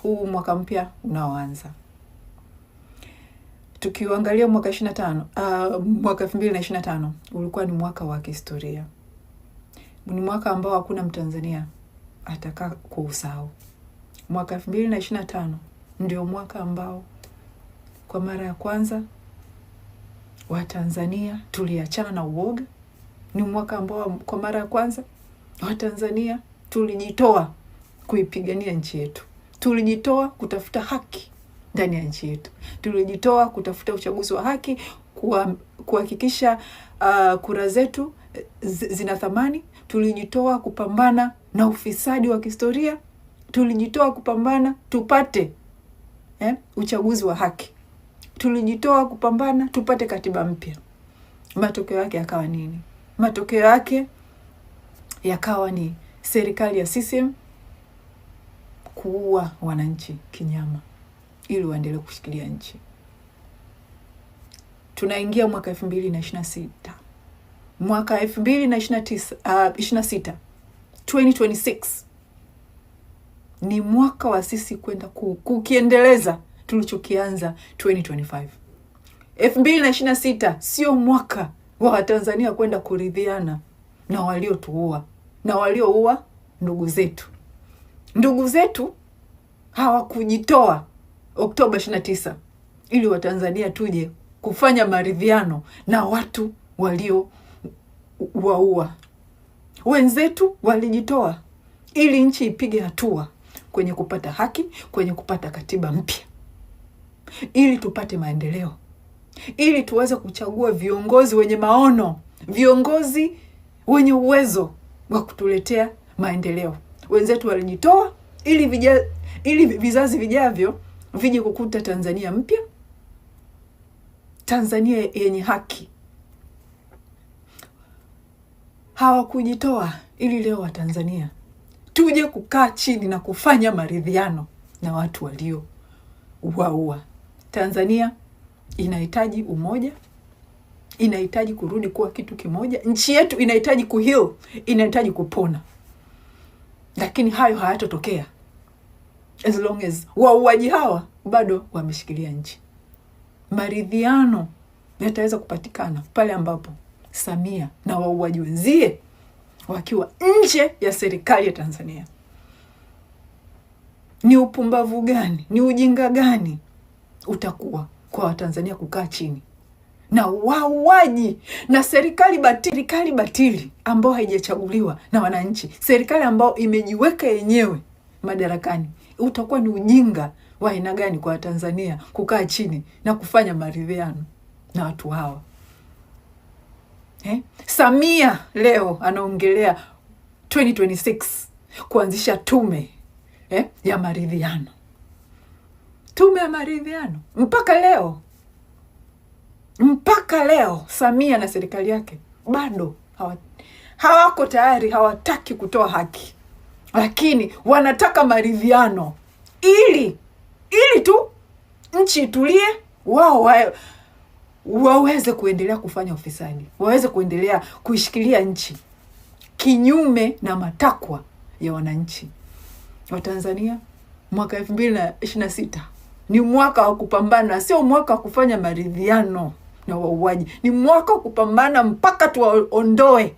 huu mwaka mpya unaoanza. Tukiangalia mwaka 2025 ulikuwa ni mwaka wa kihistoria. Ni mwaka ambao hakuna Mtanzania atakaa kuusahau. Mwaka 2025 ndio mwaka ambao kwa mara ya kwanza Watanzania tuliachana na uoga. Ni mwaka ambao kwa mara ya kwanza Watanzania tulijitoa kuipigania nchi yetu. Tulijitoa kutafuta haki ndani ya nchi yetu. Tulijitoa kutafuta uchaguzi wa haki, kuhakikisha kura zetu zina thamani. Tulijitoa kupambana na ufisadi wa kihistoria. Tulijitoa kupambana tupate uchaguzi wa haki. Tulijitoa kupambana tupate katiba mpya. Matokeo yake yakawa nini? Matokeo yake yakawa ni serikali ya CCM kuua wananchi kinyama ili waendelee kushikilia nchi. Tunaingia mwaka 2026. Mwaka 2026 2026 ni mwaka wa sisi kwenda kukiendeleza tulichokianza 2025. 2026 sio mwaka wa Watanzania kwenda kuridhiana na waliotuua na walioua ndugu zetu. Ndugu zetu hawakujitoa Oktoba 29 ili Watanzania tuje kufanya maridhiano na watu walio waua. Wenzetu walijitoa ili nchi ipige hatua kwenye kupata haki, kwenye kupata katiba mpya, ili tupate maendeleo, ili tuweze kuchagua viongozi wenye maono, viongozi wenye uwezo wa kutuletea maendeleo. Wenzetu walijitoa ili vizazi vijavyo vije kukuta Tanzania mpya, Tanzania yenye haki. Hawakujitoa ili leo Watanzania tuje kukaa chini na kufanya maridhiano na watu walio waua. Tanzania inahitaji umoja, inahitaji kurudi kuwa kitu kimoja. Nchi yetu inahitaji kuheal, inahitaji kupona. Lakini hayo hayatotokea as long as wauaji hawa bado wameshikilia nchi. Maridhiano yataweza kupatikana pale ambapo Samia na wauaji wenzie wakiwa nje ya serikali ya Tanzania. Ni upumbavu gani, ni ujinga gani utakuwa kwa Watanzania kukaa chini na wauaji na serikali batili ambao haijachaguliwa na wananchi, serikali ambao imejiweka yenyewe madarakani? Utakuwa ni ujinga wa aina gani kwa Tanzania kukaa chini na kufanya maridhiano na watu hawa? Samia leo anaongelea 2026 kuanzisha tume ya maridhiano. Tume ya maridhiano mpaka leo Samia na serikali yake bado hawako tayari, hawataki kutoa haki, lakini wanataka maridhiano ili tu nchi itulie, wao waweze kuendelea kufanya ufisadi, waweze kuendelea kuishikilia nchi kinyume na matakwa ya wananchi wa Tanzania. Mwaka 2026 ni mwaka wa kupambana, sio mwaka wa kufanya maridhiano na wauaji. Ni mwaka wa kupambana mpaka tuwaondoe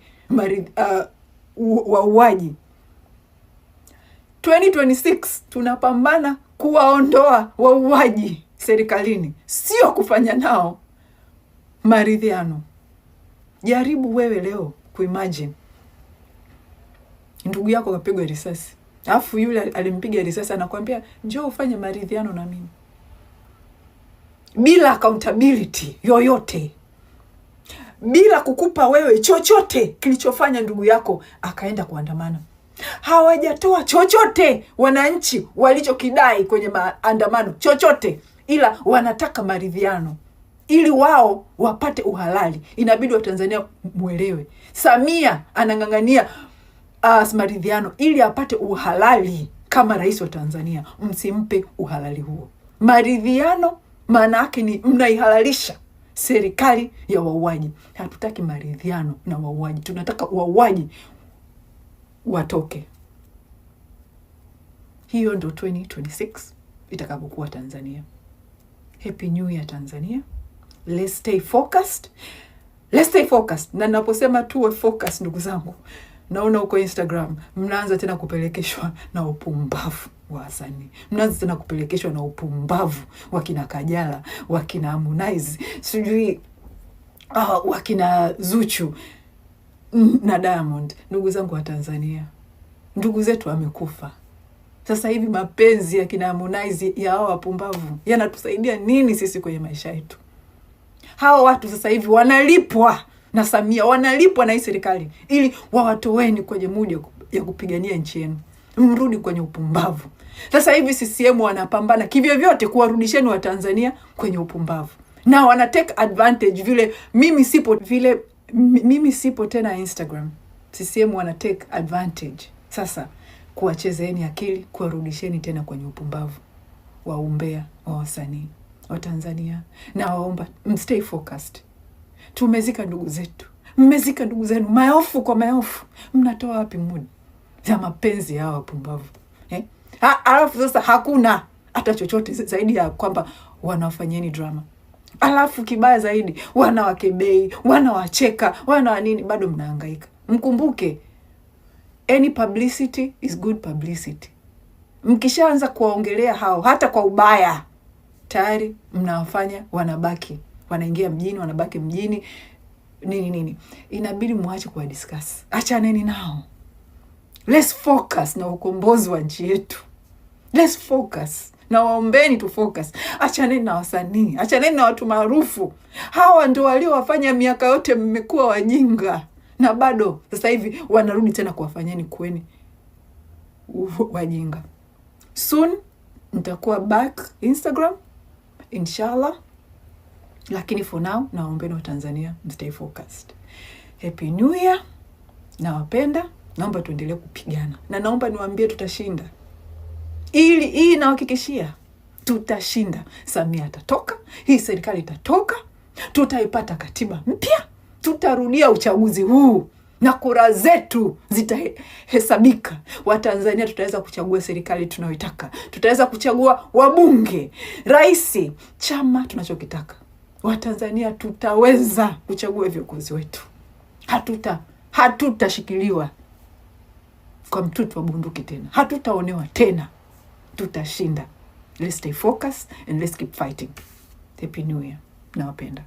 wauaji. 2026 tunapambana kuwaondoa wauaji serikalini, sio kufanya nao maridhiano. Jaribu wewe leo kuimagine ndugu yako kapigwa risasi, alafu yule alimpiga risasi anakuambia njoo ufanye maridhiano na mimi, bila accountability yoyote, bila kukupa wewe chochote kilichofanya ndugu yako akaenda kuandamana. Hawajatoa chochote wananchi walichokidai kwenye maandamano, chochote, ila wanataka maridhiano ili wao wapate uhalali. Inabidi Watanzania muelewe, Samia anang'ang'ania maridhiano ili apate uhalali kama rais wa Tanzania. Msimpe uhalali huo. Maridhiano maana yake ni mnaihalalisha serikali ya wauaji. Hatutaki maridhiano na wauaji, tunataka wauaji watoke. Hiyo ndo 2026 itakapokuwa Tanzania. Happy New Year Tanzania. Let's stay focused. Let's stay focused. Na ninaposema tuwe focused, ndugu zangu, naona huko Instagram mnaanza tena kupelekeshwa na upumbavu wa wasanii. Mnaanza tena kupelekeshwa na upumbavu wakina Kajala, wakina Harmonize, sijui wakina Zuchu na Diamond. Ndugu zangu wa Tanzania, ndugu zetu wamekufa. Sasa hivi mapenzi ya kina Harmonize ya hao wapumbavu yanatusaidia nini sisi kwenye maisha yetu? Hao watu sasa hivi wanalipwa na Samia, wanalipwa na hii serikali ili wawatoweni kwenye mood ya kupigania nchi yenu. Mrudi kwenye upumbavu. Sasa hivi CCM wanapambana kivyo vyote kuwarudisheni wa Tanzania kwenye upumbavu. Na wana take advantage vile mimi sipo tena Instagram. CCM wana take advantage sasa kuwachezeeni akili, kuwarudisheni tena kwenye upumbavu wa umbea wa wasanii wa Tanzania. Na waomba stay focused. Tumezika ndugu zetu. Mmezika ndugu zenu maelfu kwa maelfu. Mnatoa wapi mood za mapenzi ya wapumbavu? Alafu sasa hakuna hata chochote zaidi ya kwamba wanawafanyeni drama. Alafu kibaya zaidi wanawakebei, wanawacheka, nini, bado mnahangaika. Mkumbuke any publicity is good publicity. Mkishaanza kuwaongelea hao hata kwa ubaya, tayari mnawafanya wanaingia mjini, wanabaki mjini nini. Inabidi muache kuwa discuss. Achaneni nao. Let's focus na ukombozi wa nchi yetu. Let's focus. Na waombeni tu focus. Achaneni na wasanii, achaneni na watu maarufu. Hawa ndio waliowafanya miaka yote mmekuwa wajinga. Na bado sasa hivi wanarudi tena kuwafanyeni kweni wajinga. Soon nitakuwa back Instagram inshallah. Lakini for now naombeni wa Tanzania stay focused. Happy New Year. Nawapenda. Naomba tuendelee kupigana. Na naomba niwaambie tutashinda. Hii nahakikishia tutashinda. Samia atatoka, hii serikali itatoka, tutaipata katiba mpya, tutarudia uchaguzi huu na kura zetu zitahesabika. Watanzania tutaweza kuchagua serikali tunayoitaka. Tutaweza kuchagua wabunge, rais, chama tunachokitaka. Watanzania tutaweza kuchagua viongozi wetu. Hatutashikiliwa kwa mtutu wa bunduki tena. Hatutaonewa tena. Tutashinda. Let's stay focused and let's keep fighting. Happy New Year. Nawapenda.